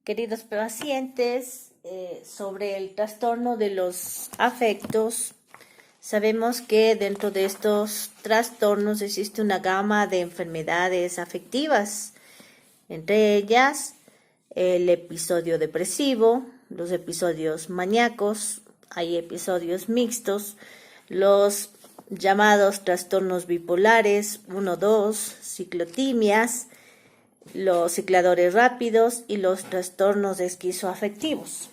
Queridos pacientes, sobre el trastorno de los afectos, sabemos que dentro de estos trastornos existe una gama de enfermedades afectivas, entre ellas el episodio depresivo, los episodios maníacos, hay episodios mixtos, los llamados trastornos bipolares 1, 2, ciclotimias, los cicladores rápidos y los trastornos esquizoafectivos.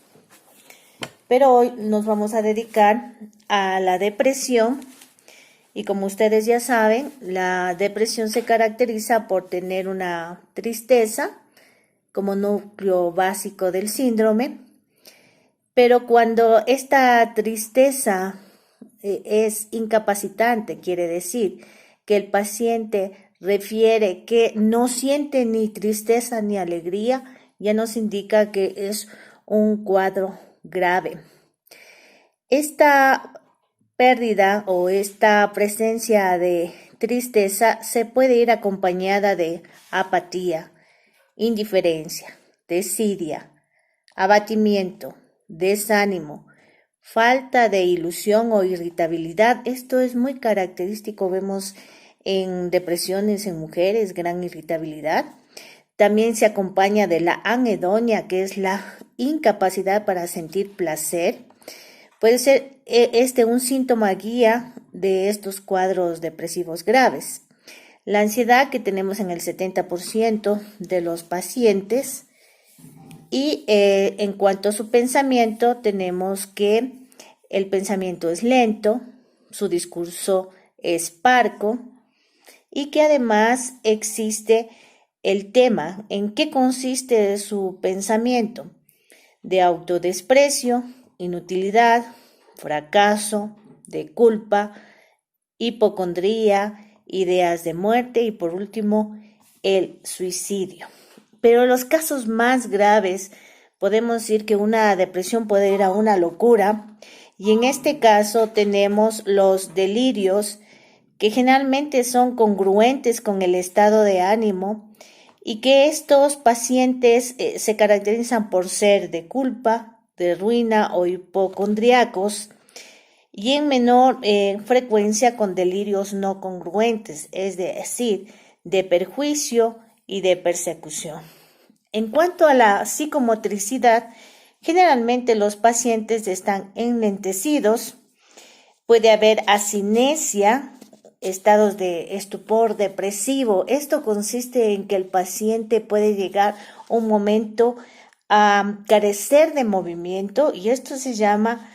Pero hoy nos vamos a dedicar a la depresión y como ustedes ya saben, la depresión se caracteriza por tener una tristeza como núcleo básico del síndrome, pero cuando esta tristeza es incapacitante, quiere decir que el paciente refiere que no siente ni tristeza ni alegría, ya nos indica que es un cuadro grave. Esta pérdida o esta presencia de tristeza se puede ir acompañada de apatía, indiferencia, desidia, abatimiento, desánimo, falta de ilusión o irritabilidad. Esto es muy característico, vemos en depresiones en mujeres, gran irritabilidad. También se acompaña de la anedonia, que es la incapacidad para sentir placer. Puede ser un síntoma guía de estos cuadros depresivos graves. La ansiedad que tenemos en el 70% de los pacientes. Y en cuanto a su pensamiento, tenemos que el pensamiento es lento, su discurso es parco y que además existe el tema en qué consiste su pensamiento: de autodesprecio, inutilidad, fracaso, de culpa, hipocondría, ideas de muerte y por último el suicidio. Pero los casos más graves podemos decir que una depresión puede ir a una locura y en este caso tenemos los delirios que generalmente son congruentes con el estado de ánimo y que estos pacientes se caracterizan por ser de culpa, de ruina o hipocondríacos y en menor frecuencia con delirios no congruentes, es decir, de perjuicio y de persecución. En cuanto a la psicomotricidad, generalmente los pacientes están enlentecidos, puede haber asinesia, estados de estupor depresivo. Esto consiste en que el paciente puede llegar un momento a carecer de movimiento y esto se llama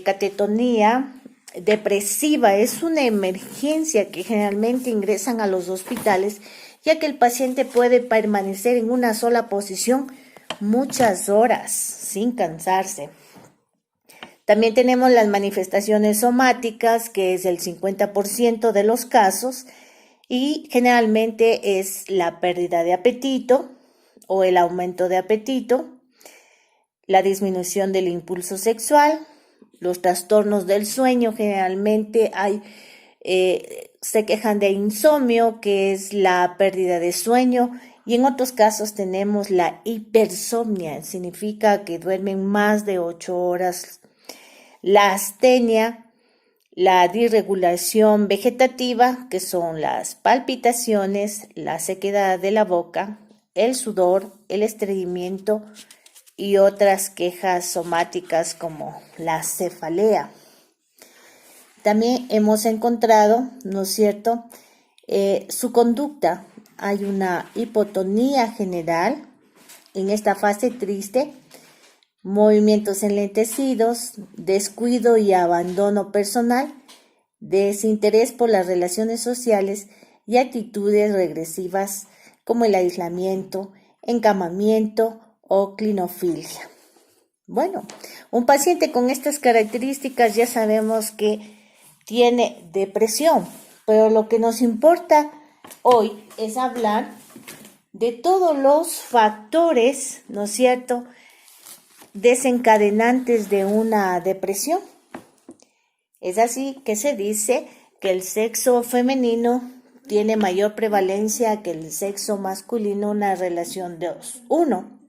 catetonía depresiva. Es una emergencia que generalmente ingresan a los hospitales, ya que el paciente puede permanecer en una sola posición muchas horas sin cansarse. También tenemos las manifestaciones somáticas, que es el 50% de los casos, y generalmente es la pérdida de apetito o el aumento de apetito, la disminución del impulso sexual, los trastornos del sueño. Generalmente se quejan de insomnio, que es la pérdida de sueño, y en otros casos tenemos la hipersomnia, significa que duermen más de 8 horas. La astenia, la disregulación vegetativa, que son las palpitaciones, la sequedad de la boca, el sudor, el estreñimiento y otras quejas somáticas como la cefalea. También hemos encontrado, ¿no es cierto?, su conducta. Hay una hipotonía general en esta fase triste, movimientos enlentecidos, descuido y abandono personal, desinterés por las relaciones sociales y actitudes regresivas como el aislamiento, encamamiento o clinofilia. Bueno, un paciente con estas características ya sabemos que tiene depresión, pero lo que nos importa hoy es hablar de todos los factores, ¿no es cierto?, desencadenantes de una depresión. Es así que se dice que el sexo femenino tiene mayor prevalencia que el sexo masculino en una relación 2-1.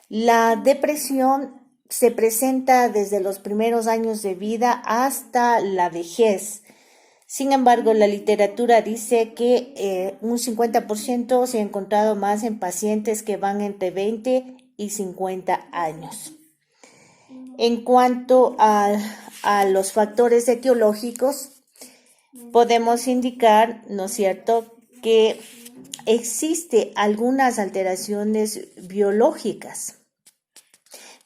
La depresión se presenta desde los primeros años de vida hasta la vejez. Sin embargo, la literatura dice que un 50% se ha encontrado más en pacientes que van entre 20 y 50 años. En cuanto a los factores etiológicos, podemos indicar, ¿no es cierto?, que existe algunas alteraciones biológicas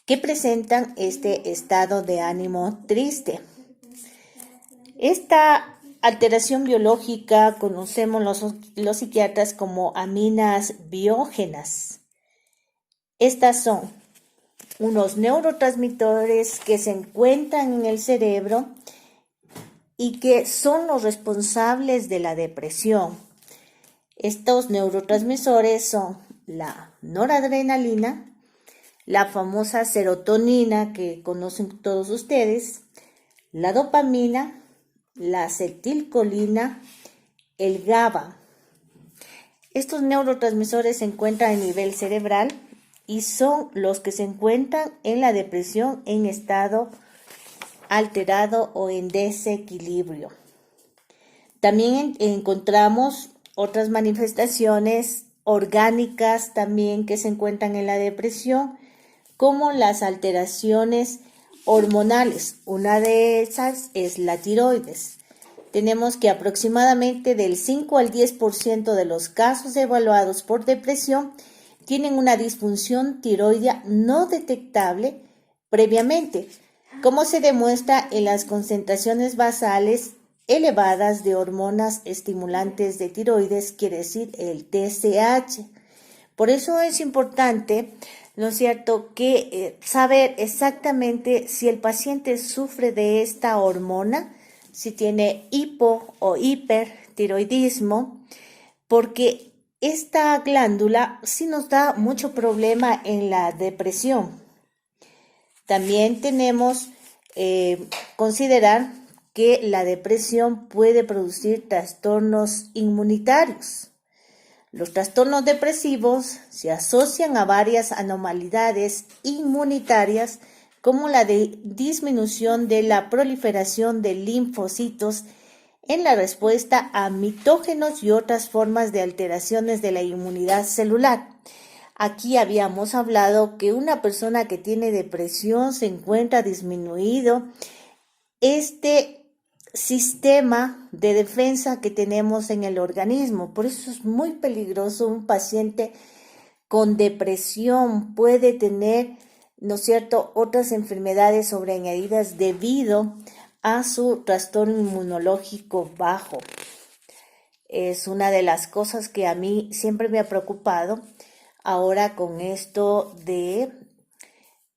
que presentan este estado de ánimo triste. Esta alteración biológica conocemos los psiquiatras como aminas biógenas. Estas son unos neurotransmisores que se encuentran en el cerebro y que son los responsables de la depresión. Estos neurotransmisores son la noradrenalina, la famosa serotonina que conocen todos ustedes, la dopamina, la acetilcolina, el GABA. Estos neurotransmisores se encuentran a nivel cerebral y son los que se encuentran en la depresión en estado alterado o en desequilibrio. También encontramos otras manifestaciones orgánicas también que se encuentran en la depresión, como las alteraciones hormonales. Una de esas es la tiroides. Tenemos que aproximadamente del 5 al 10% de los casos evaluados por depresión tienen una disfunción tiroidea no detectable previamente, como se demuestra en las concentraciones basales elevadas de hormonas estimulantes de tiroides, quiere decir el TSH. Por eso es importante, ¿no es cierto?, que saber exactamente si el paciente sufre de esta hormona, si tiene hipo o hipertiroidismo, porque esta glándula sí nos da mucho problema en la depresión. También tenemos considerar que la depresión puede producir trastornos inmunitarios. Los trastornos depresivos se asocian a varias anormalidades inmunitarias como la de disminución de la proliferación de linfocitos en la respuesta a mitógenos y otras formas de alteraciones de la inmunidad celular. Aquí habíamos hablado que una persona que tiene depresión se encuentra disminuido este sistema de defensa que tenemos en el organismo. Por eso es muy peligroso. Un paciente con depresión puede tener, ¿no es cierto?, otras enfermedades sobreañadidas debido a su trastorno inmunológico bajo. Es una de las cosas que a mí siempre me ha preocupado ahora con esto de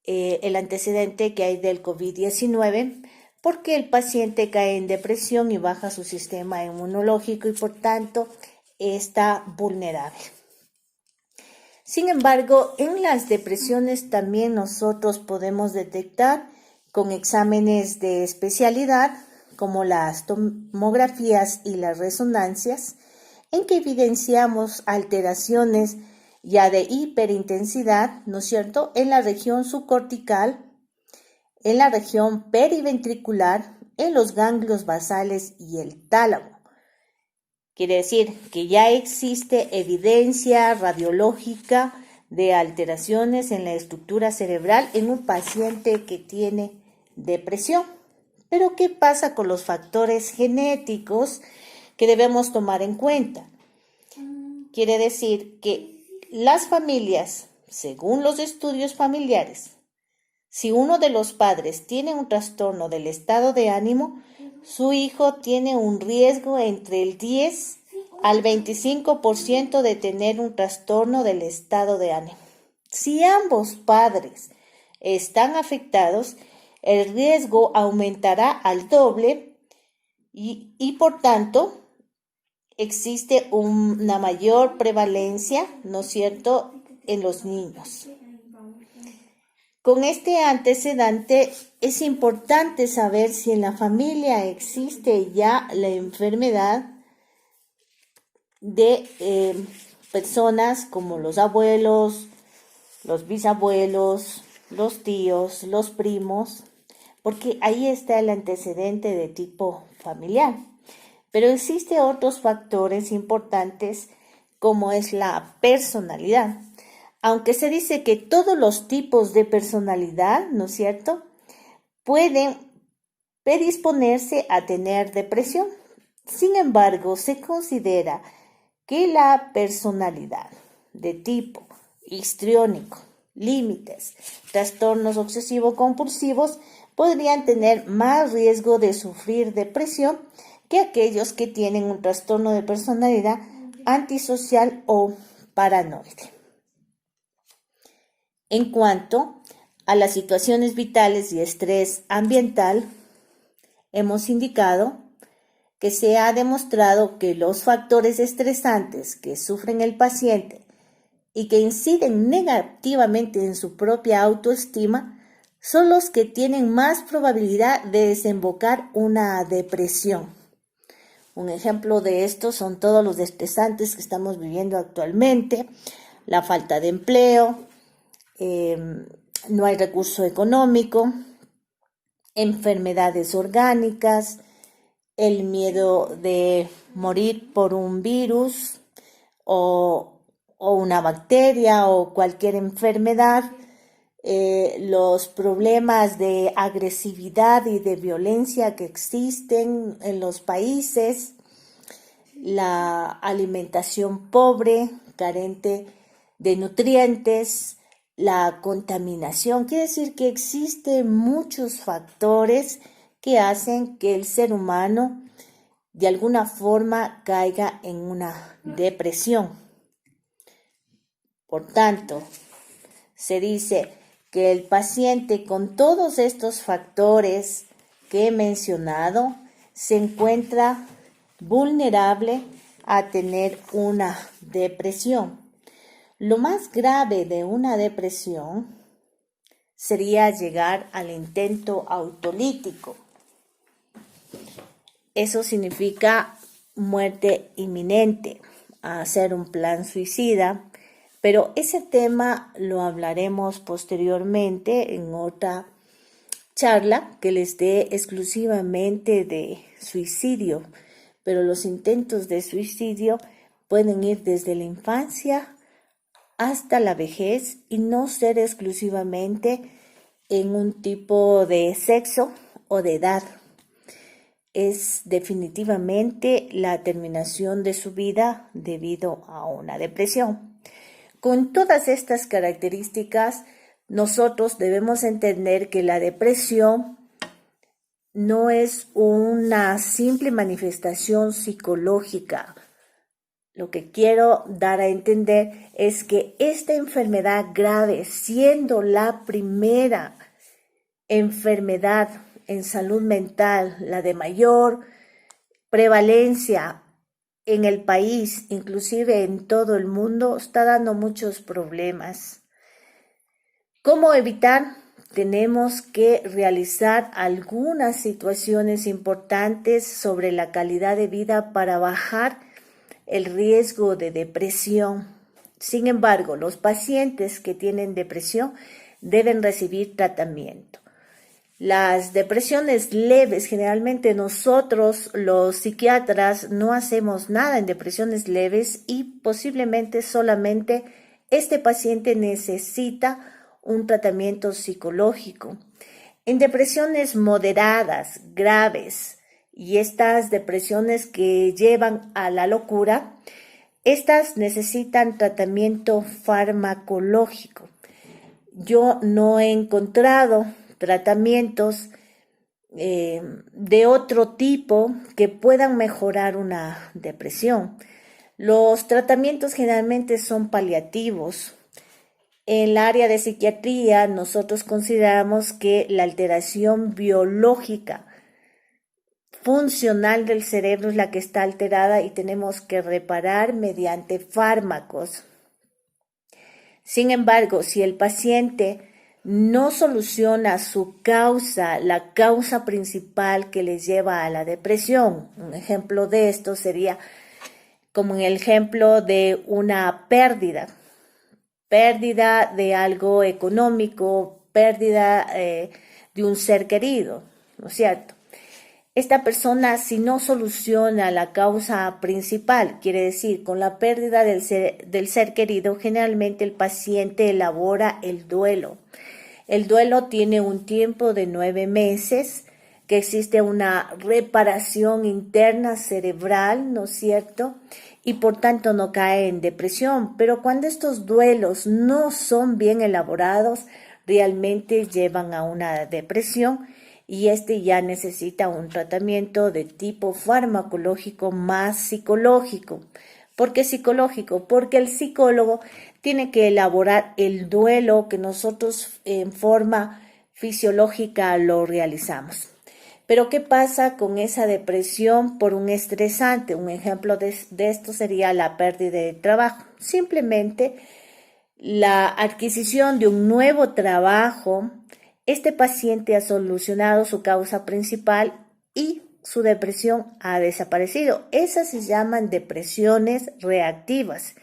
el antecedente que hay del COVID-19, porque el paciente cae en depresión y baja su sistema inmunológico y por tanto está vulnerable. Sin embargo, en las depresiones también nosotros podemos detectar con exámenes de especialidad como las tomografías y las resonancias, en que evidenciamos alteraciones ya de hiperintensidad, ¿no es cierto?, en la región subcortical, en la región periventricular, en los ganglios basales y el tálamo. Quiere decir que ya existe evidencia radiológica de alteraciones en la estructura cerebral en un paciente que tiene depresión. Pero ¿qué pasa con los factores genéticos que debemos tomar en cuenta? Quiere decir que las familias, según los estudios familiares, si uno de los padres tiene un trastorno del estado de ánimo, su hijo tiene un riesgo entre el 10 al 25% de tener un trastorno del estado de ánimo. Si ambos padres están afectados, el riesgo aumentará al doble y por tanto existe una mayor prevalencia, ¿no es cierto?, en los niños. Con este antecedente es importante saber si en la familia existe ya la enfermedad de personas como los abuelos, los bisabuelos, los tíos, los primos, porque ahí está el antecedente de tipo familiar. Pero existen otros factores importantes como es la personalidad. Aunque se dice que todos los tipos de personalidad, ¿no es cierto?, pueden predisponerse a tener depresión. Sin embargo, se considera que la personalidad de tipo histriónico, límites, trastornos obsesivo-compulsivos podrían tener más riesgo de sufrir depresión que aquellos que tienen un trastorno de personalidad antisocial o paranoide. En cuanto a las situaciones vitales y estrés ambiental, hemos indicado que se ha demostrado que los factores estresantes que sufren el paciente y que inciden negativamente en su propia autoestima son los que tienen más probabilidad de desembocar una depresión. Un ejemplo de esto son todos los estresantes que estamos viviendo actualmente, la falta de empleo, no hay recurso económico, enfermedades orgánicas, el miedo de morir por un virus o una bacteria o cualquier enfermedad, los problemas de agresividad y de violencia que existen en los países, la alimentación pobre, carente de nutrientes, la contaminación. Quiere decir que existen muchos factores que hacen que el ser humano de alguna forma caiga en una depresión. Por tanto, se dice que el paciente con todos estos factores que he mencionado se encuentra vulnerable a tener una depresión. Lo más grave de una depresión sería llegar al intento autolítico. Eso significa muerte inminente, hacer un plan suicida, pero ese tema lo hablaremos posteriormente en otra charla que les dé exclusivamente de suicidio, pero los intentos de suicidio pueden ir desde la infancia hasta la vejez y no ser exclusivamente en un tipo de sexo o de edad. Es definitivamente la terminación de su vida debido a una depresión. Con todas estas características, nosotros debemos entender que la depresión no es una simple manifestación psicológica. Lo que quiero dar a entender es que esta enfermedad grave, siendo la primera enfermedad en salud mental, la de mayor prevalencia en el país, inclusive en todo el mundo, está dando muchos problemas. ¿Cómo evitar? Tenemos que realizar algunas situaciones importantes sobre la calidad de vida para bajar el riesgo de depresión. Sin embargo, los pacientes que tienen depresión deben recibir tratamiento. Las depresiones leves, generalmente nosotros los psiquiatras no hacemos nada en depresiones leves y posiblemente solamente este paciente necesita un tratamiento psicológico. En depresiones moderadas, graves y estas depresiones que llevan a la locura, estas necesitan tratamiento farmacológico. Yo no he encontrado tratamientos de otro tipo que puedan mejorar una depresión. Los tratamientos generalmente son paliativos. En el área de psiquiatría, nosotros consideramos que la alteración biológica funcional del cerebro es la que está alterada y tenemos que reparar mediante fármacos. Sin embargo, si el paciente no soluciona su causa, la causa principal que les lleva a la depresión, un ejemplo de esto sería como en el ejemplo de una pérdida pérdida de algo económico, pérdida de un ser querido, ¿no es cierto? Esta persona, si no soluciona la causa principal, quiere decir, con la pérdida del ser querido, generalmente el paciente elabora el duelo. El duelo tiene un tiempo de 9 meses, que existe una reparación interna cerebral, ¿no es cierto? Y por tanto no cae en depresión. Pero cuando estos duelos no son bien elaborados, realmente llevan a una depresión y este ya necesita un tratamiento de tipo farmacológico más psicológico. ¿Por qué psicológico? Porque el psicólogo tiene que elaborar el duelo que nosotros en forma fisiológica lo realizamos. Pero ¿qué pasa con esa depresión por un estresante? Un ejemplo de esto sería la pérdida de trabajo. Simplemente la adquisición de un nuevo trabajo, este paciente ha solucionado su causa principal y su depresión ha desaparecido. Esas se llaman depresiones reactivas,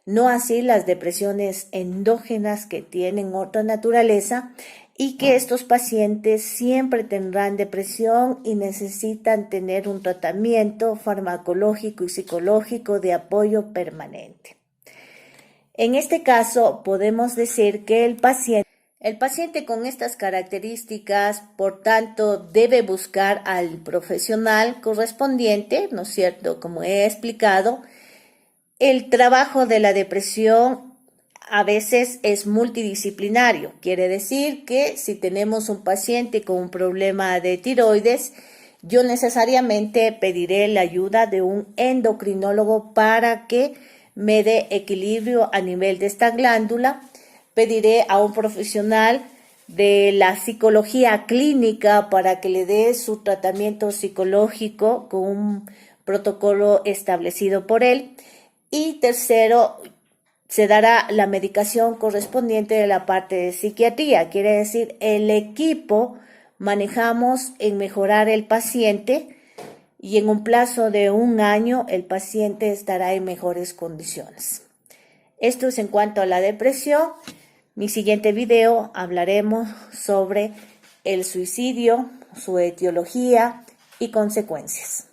no así las depresiones endógenas que tienen otra naturaleza y que estos pacientes siempre tendrán depresión y necesitan tener un tratamiento farmacológico y psicológico de apoyo permanente. En este caso, podemos decir que el paciente con estas características, por tanto, debe buscar al profesional correspondiente, ¿no es cierto? Como he explicado, el trabajo de la depresión a veces es multidisciplinario. Quiere decir que si tenemos un paciente con un problema de tiroides, yo necesariamente pediré la ayuda de un endocrinólogo para que me dé equilibrio a nivel de esta glándula. Pediré a un profesional de la psicología clínica para que le dé su tratamiento psicológico con un protocolo establecido por él. Y tercero, se dará la medicación correspondiente de la parte de psiquiatría. Quiere decir, el equipo manejamos en mejorar el paciente y en un plazo de 1 año el paciente estará en mejores condiciones. Esto es en cuanto a la depresión. Mi siguiente video hablaremos sobre el suicidio, su etiología y consecuencias.